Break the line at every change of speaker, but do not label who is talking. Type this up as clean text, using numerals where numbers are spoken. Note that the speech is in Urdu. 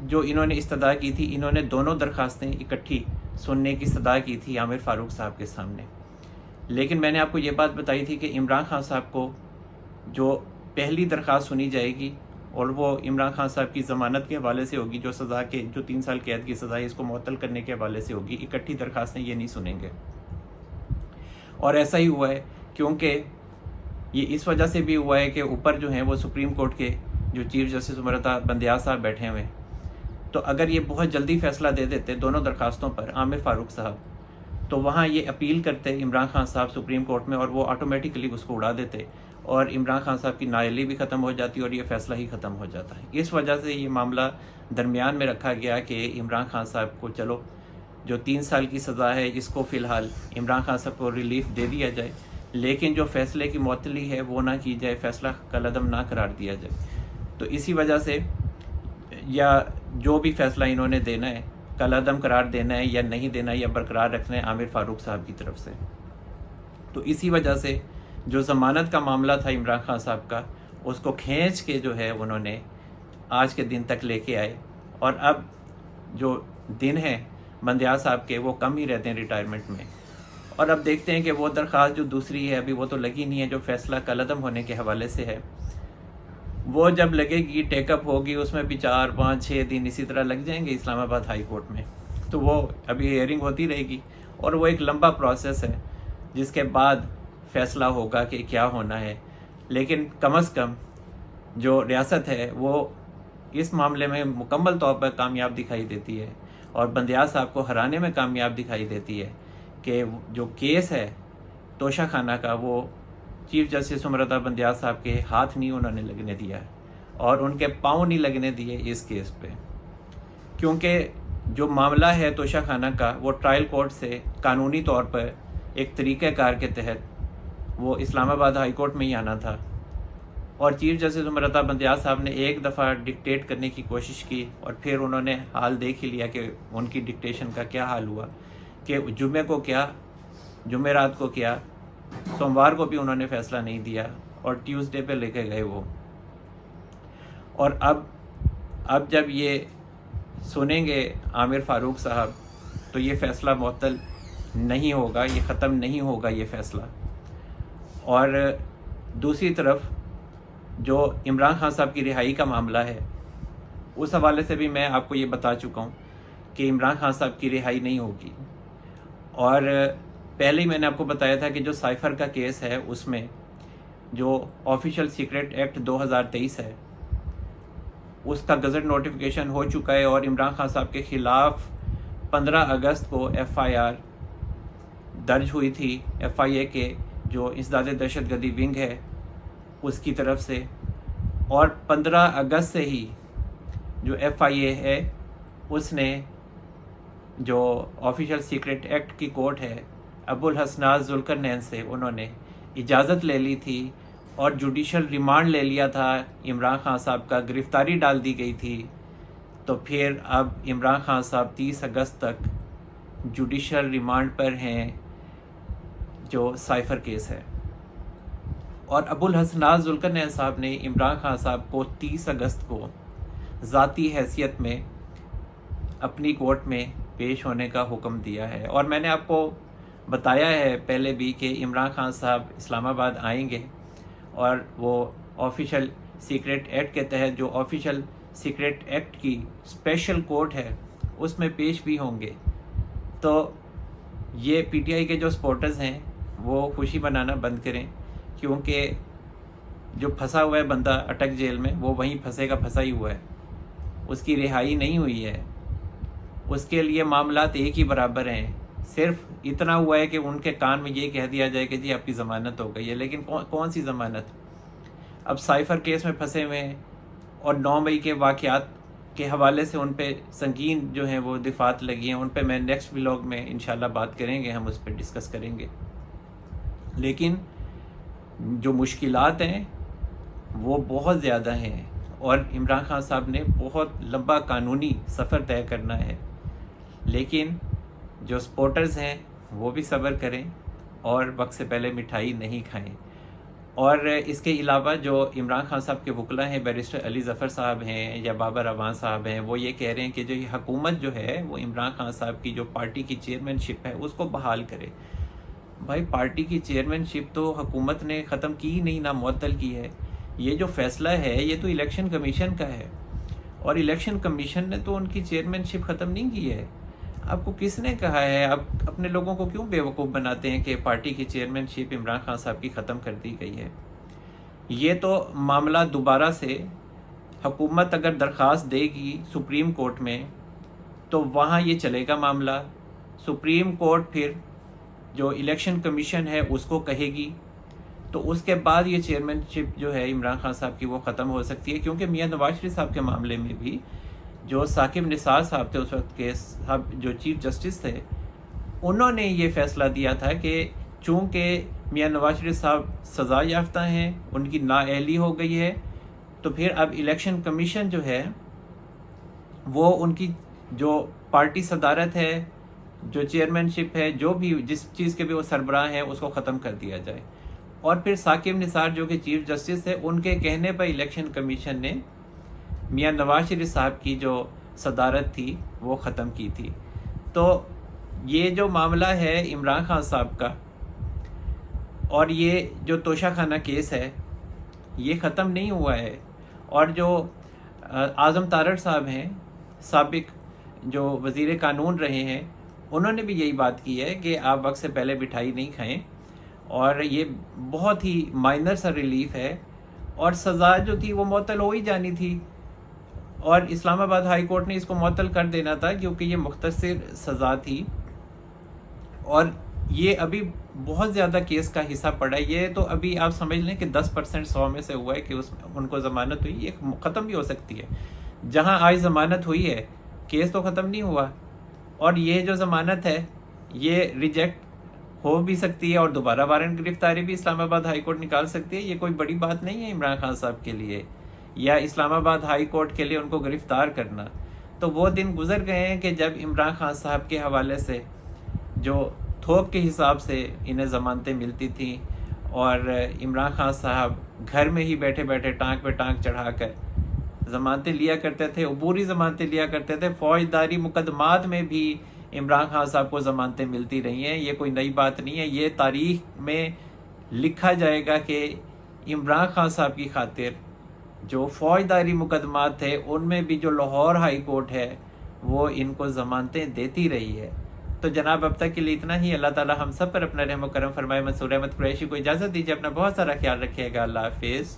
جو انہوں نے استدعا کی تھی، انہوں نے دونوں درخواستیں اکٹھی سننے کی استدعا کی تھی عامر فاروق صاحب کے سامنے. لیکن میں نے آپ کو یہ بات بتائی تھی کہ عمران خان صاحب کو جو پہلی درخواست سنی جائے گی اور وہ عمران خان صاحب کی ضمانت کے حوالے سے ہوگی، جو سزا کے جو 3 سال قید کی سزا ہے اس کو معطل کرنے کے حوالے سے ہوگی. اکٹھی درخواستیں یہ نہیں سنیں گے. اور ایسا ہی ہوا ہے، کیونکہ یہ اس وجہ سے بھی ہوا ہے کہ اوپر جو ہیں وہ سپریم کورٹ کے جو چیف جسٹس عمرتا بندیال صاحب بیٹھے ہوئے، تو اگر یہ بہت جلدی فیصلہ دے دیتے دونوں درخواستوں پر عامر فاروق صاحب، تو وہاں یہ اپیل کرتے عمران خان صاحب سپریم کورٹ میں اور وہ آٹومیٹکلی اس کو اڑا دیتے اور عمران خان صاحب کی نااہلی بھی ختم ہو جاتی اور یہ فیصلہ ہی ختم ہو جاتا ہے. اس وجہ سے یہ معاملہ درمیان میں رکھا گیا کہ عمران خان صاحب کو چلو جو 3 سال کی سزا ہے اس کو فی الحال عمران خان صاحب کو ریلیف دے دیا جائے، لیکن جو فیصلے کی معطلی ہے وہ نہ کی جائے، فیصلہ کالعدم نہ قرار دیا جائے. تو اسی وجہ سے یا جو بھی فیصلہ انہوں نے دینا ہے، کالعدم قرار دینا ہے یا نہیں دینا ہے یا برقرار رکھنا ہے عامر فاروق صاحب کی طرف سے. تو اسی وجہ سے جو ضمانت کا معاملہ تھا عمران خان صاحب کا، اس کو کھینچ کے جو ہے انہوں نے آج کے دن تک لے کے آئے. اور اب جو دن ہیں بندیال صاحب کے وہ کم ہی رہتے ہیں ریٹائرمنٹ میں. اور اب دیکھتے ہیں کہ وہ درخواست جو دوسری ہے ابھی وہ تو لگی نہیں ہے، جو فیصلہ کالعدم ہونے کے حوالے سے ہے، وہ جب لگے گی ٹیک اپ ہوگی، اس میں بھی 4 5 6 دن اسی طرح لگ جائیں گے اسلام آباد ہائی کورٹ میں. تو وہ ابھی ہیئرنگ ہوتی رہے گی اور وہ ایک لمبا پروسیس ہے جس کے بعد فیصلہ ہوگا کہ کیا ہونا ہے. لیکن کم از کم جو ریاست ہے وہ اس معاملے میں مکمل طور پر کامیاب دکھائی دیتی ہے اور بندیال صاحب کو ہرانے میں کامیاب دکھائی دیتی ہے کہ جو کیس ہے توشہ خانہ کا وہ چیف جسٹس عمرتا بندیال صاحب کے ہاتھ نہیں انہوں نے لگنے دیا ہے اور ان کے پاؤں نہیں لگنے دیے اس کیس پہ. کیونکہ جو معاملہ ہے توشہ خانہ کا وہ ٹرائل کورٹ سے قانونی طور پر ایک طریقہ کار کے تحت وہ اسلام آباد ہائی کورٹ میں ہی آنا تھا. اور چیف جسٹس عمرتا بندیال صاحب نے ایک دفعہ ڈکٹیٹ کرنے کی کوشش کی اور پھر انہوں نے حال دیکھ ہی لیا کہ ان کی ڈکٹیشن کا کیا حال ہوا، کہ جمعے کو کیا، جمعرات کو کیا، سوموار کو بھی انہوں نے فیصلہ نہیں دیا اور ٹیوزڈے پہ لے کے گئے وہ. اور اب جب یہ سنیں گے عامر فاروق صاحب تو یہ فیصلہ معطل نہیں ہوگا، یہ ختم نہیں ہوگا یہ فیصلہ. اور دوسری طرف جو عمران خان صاحب کی رہائی کا معاملہ ہے اس حوالے سے بھی میں آپ کو یہ بتا چکا ہوں کہ عمران خان صاحب کی رہائی نہیں ہوگی. اور پہلے ہی میں نے آپ کو بتایا تھا کہ جو سائفر کا کیس ہے اس میں جو آفیشیل سیکرٹ ایکٹ 2023 ہے اس کا گزٹ نوٹیفیکیشن ہو چکا ہے اور عمران خان صاحب کے خلاف 15 اگست کو FIR درج ہوئی تھی FIA کے جو انسداد دہشت گردی ونگ ہے اس کی طرف سے. اور 15 اگست سے ہی جو FIA ہے اس نے جو آفیشیل سیکرٹ ایکٹ کی کورٹ ہے ابو الحسنات ذوالقرنین سے انہوں نے اجازت لے لی تھی اور جوڈیشل ریمانڈ لے لیا تھا عمران خان صاحب کا، گرفتاری ڈال دی گئی تھی. تو پھر اب عمران خان صاحب 30 اگست تک جوڈیشل ریمانڈ پر ہیں جو سائفر کیس ہے. اور ابو الحسنات ذوالقرنین صاحب نے عمران خان صاحب کو 30 اگست کو ذاتی حیثیت میں اپنی کورٹ میں پیش ہونے کا حکم دیا ہے. اور میں نے آپ کو بتایا ہے پہلے بھی کہ عمران خان صاحب اسلام آباد آئیں گے اور وہ آفیشیل سیکرٹ ایکٹ کے تحت جو آفیشیل سیکرٹ ایکٹ کی اسپیشل کورٹ ہے اس میں پیش بھی ہوں گے. تو یہ PTI کے جو سپورٹرز ہیں وہ خوشی منانا بند کریں، کیونکہ جو پھنسا ہوا ہے بندہ اٹک جیل میں وہ وہیں پھنسے کا پھنسا ہی ہوا ہے، اس کی رہائی نہیں ہوئی ہے. اس کے لیے معاملات ایک ہی برابر ہیں. صرف اتنا ہوا ہے کہ ان کے کان میں یہ کہہ دیا جائے کہ جی آپ کی ضمانت ہو گئی ہے، لیکن کون سی ضمانت؟ اب سائفر کیس میں پھنسے ہوئے ہیں اور 9 مئی کے واقعات کے حوالے سے ان پہ سنگین جو ہیں وہ دفعات لگی ہیں. ان پہ میں نیکسٹ ولاگ میں انشاءاللہ بات کریں گے، ہم اس پہ ڈسکس کریں گے. لیکن جو مشکلات ہیں وہ بہت زیادہ ہیں اور عمران خان صاحب نے بہت لمبا قانونی سفر طے کرنا ہے. لیکن جو سپورٹرز ہیں وہ بھی صبر کریں اور وقت سے پہلے مٹھائی نہیں کھائیں. اور اس کے علاوہ جو عمران خان صاحب کے وکلا ہیں، بیرسٹر علی ظفر صاحب ہیں یا بابر روان صاحب ہیں، وہ یہ کہہ رہے ہیں کہ جو یہ حکومت جو ہے وہ عمران خان صاحب کی جو پارٹی کی چیئرمین شپ ہے اس کو بحال کرے۔ بھائی پارٹی کی چیئرمین شپ تو حکومت نے ختم کی نہیں، نہ معطل کی ہے۔ یہ جو فیصلہ ہے یہ تو الیکشن کمیشن کا ہے، اور الیکشن کمیشن نے تو ان کی چیئرمین شپ ختم نہیں کی ہے۔ آپ کو کس نے کہا ہے؟ آپ اپنے لوگوں کو کیوں بیوقوف بناتے ہیں کہ پارٹی کی چیئرمین شپ عمران خان صاحب کی ختم کر دی گئی ہے؟ یہ تو معاملہ دوبارہ سے حکومت اگر درخواست دے گی سپریم کورٹ میں تو وہاں یہ چلے گا معاملہ۔ سپریم کورٹ پھر جو الیکشن کمیشن ہے اس کو کہے گی، تو اس کے بعد یہ چیئرمین شپ جو ہے عمران خان صاحب کی وہ ختم ہو سکتی ہے، کیونکہ میاں نواز شریف صاحب کے معاملے میں بھی جو ثاقب نثار صاحب تھے اس وقت کے جو چیف جسٹس تھے، انہوں نے یہ فیصلہ دیا تھا کہ چونکہ میاں نواز شریف صاحب سزا یافتہ ہیں، ان کی نااہلی ہو گئی ہے، تو پھر اب الیکشن کمیشن جو ہے وہ ان کی جو پارٹی صدارت ہے، جو چیئرمین شپ ہے، جو بھی جس چیز کے بھی وہ سربراہ ہیں اس کو ختم کر دیا جائے۔ اور پھر ثاقب نثار جو کہ چیف جسٹس ہے، ان کے کہنے پر الیکشن کمیشن نے میاں نواز شریف صاحب کی جو صدارت تھی وہ ختم کی تھی۔ تو یہ جو معاملہ ہے عمران خان صاحب کا، اور یہ جو توشہ خانہ کیس ہے یہ ختم نہیں ہوا ہے۔ اور جو اعظم تارڑ صاحب ہیں، سابق جو وزیر قانون رہے ہیں، انہوں نے بھی یہی بات کی ہے کہ آپ وقت سے پہلے مٹھائی نہیں کھائیں، اور یہ بہت ہی مائنر سا ریلیف ہے، اور سزا جو تھی وہ معطل ہو ہی جانی تھی، اور اسلام آباد ہائی کورٹ نے اس کو معطل کر دینا تھا کیونکہ یہ مختصر سزا تھی، اور یہ ابھی بہت زیادہ کیس کا حصہ پڑا ہے۔ یہ تو ابھی آپ سمجھ لیں کہ 10% 100 میں سے ہوا ہے کہ ان کو ضمانت ہوئی، یہ ختم بھی ہو سکتی ہے۔ جہاں آج ضمانت ہوئی ہے کیس تو ختم نہیں ہوا، اور یہ جو ضمانت ہے یہ ریجیکٹ ہو بھی سکتی ہے، اور دوبارہ وارنٹ گرفتاری بھی اسلام آباد ہائی کورٹ نکال سکتی ہے۔ یہ کوئی بڑی بات نہیں ہے عمران خان صاحب کے لیے یا اسلام آباد ہائی کورٹ کے لیے ان کو گرفتار کرنا۔ تو وہ دن گزر گئے ہیں کہ جب عمران خان صاحب کے حوالے سے جو تھوک کے حساب سے انہیں ضمانتیں ملتی تھیں، اور عمران خان صاحب گھر میں ہی بیٹھے بیٹھے ٹانک پہ ٹانک چڑھا کر ضمانتیں لیا کرتے تھے، عبوری ضمانتیں لیا کرتے تھے۔ فوجداری مقدمات میں بھی عمران خان صاحب کو ضمانتیں ملتی رہی ہیں، یہ کوئی نئی بات نہیں ہے۔ یہ تاریخ میں لکھا جائے گا کہ عمران خان صاحب کی خاطر جو فوجداری مقدمات تھے ان میں بھی جو لاہور ہائی کورٹ ہے وہ ان کو ضمانتیں دیتی رہی ہے۔ تو جناب اب تک کے لیے اتنا ہی۔ اللہ تعالی ہم سب پر اپنا رحم و کرم فرمائے۔ منصور احمد قریشی کو اجازت دیجیے، اپنا بہت سارا خیال رکھیے گا۔ اللہ حافظ۔